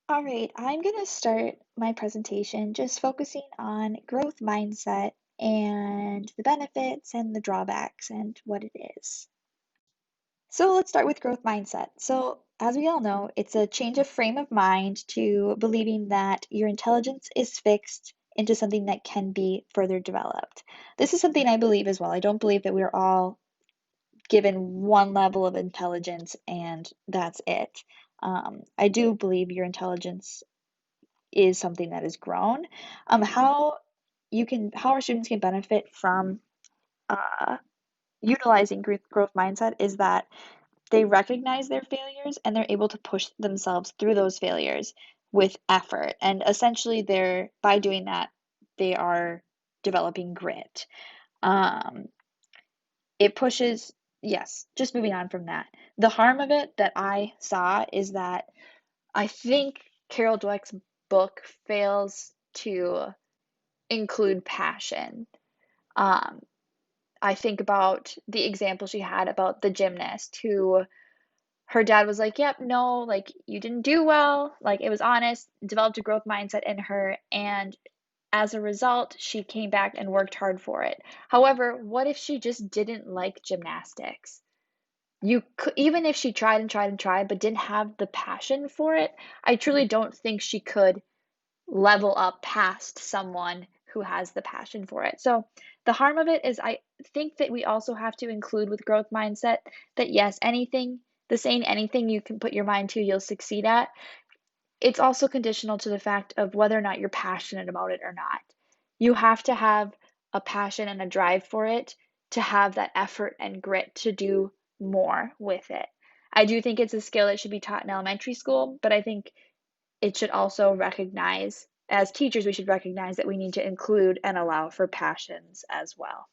All right, I'm going to start my presentation just focusing on growth mindset and the benefits and the drawbacks and what it is. So let's start with growth mindset. So, as we all know, it's a change of frame of mind to believing that your intelligence is fixed into something that can be further developed. This is something I believe as well. I don't believe that we're all given one level of intelligence and that's it. I do believe your intelligence is something that is grown. How our students can benefit from uh, utilizing growth mindset is that they recognize their failures and they're able to push themselves through those failures with effort. And essentially, by doing that, they are developing grit. Um, it pushes, yes, just moving on from that. The harm of it that I saw is that I think Carol Dweck's book fails to include passion. Um, I think about the example she had about the gymnast who her dad was like, yep, no, like you didn't do well. Like it was honest, developed a growth mindset in her. And as a result, she came back and worked hard for it. However, what if she just didn't like gymnastics? You could, even if she tried and tried and tried, but didn't have the passion for it, I truly don't think she could level up past someone who has the passion for it. So the harm of it is I think that we also have to include with growth mindset that yes, the saying anything you can put your mind to, you'll succeed at. It's also conditional to the fact of whether or not you're passionate about it or not. You have to have a passion and a drive for it to have that effort and grit to do more with it. I do think it's a skill that should be taught in elementary school, but I think it should also recognize, as teachers, we should recognize that we need to include and allow for passions as well.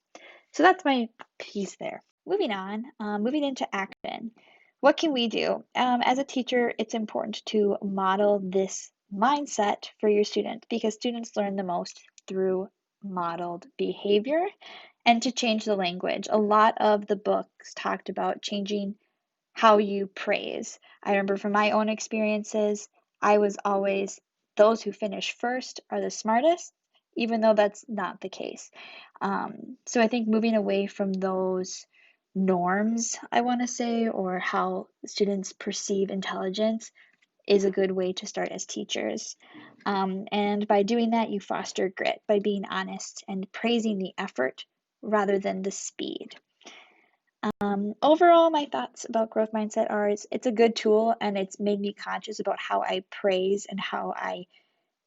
So that's my piece there. Moving on, moving into action. What can we do? As a teacher, it's important to model this mindset for your students because students learn the most through modeled behavior and to change the language. A lot of the books talked about changing how you praise. I remember from my own experiences, I was always those who finish first are the smartest, even though that's not the case. So I think moving away from those norms, I want to say, or how students perceive intelligence is a good way to start as teachers. And by doing that, you foster grit by being honest and praising the effort rather than the speed. Overall, my thoughts about growth mindset are it's a good tool and it's made me conscious about how I praise and how I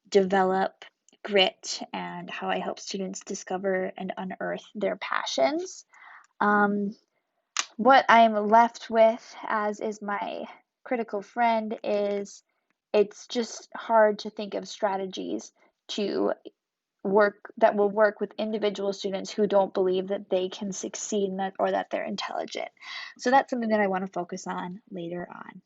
develop grit and how I help students discover and unearth their passions. Um, what I'm left with, as is my critical friend, is it's just hard to think of strategies to will work with individual students who don't believe that they can succeed in that or that they're intelligent. So that's something that I want to focus on later on.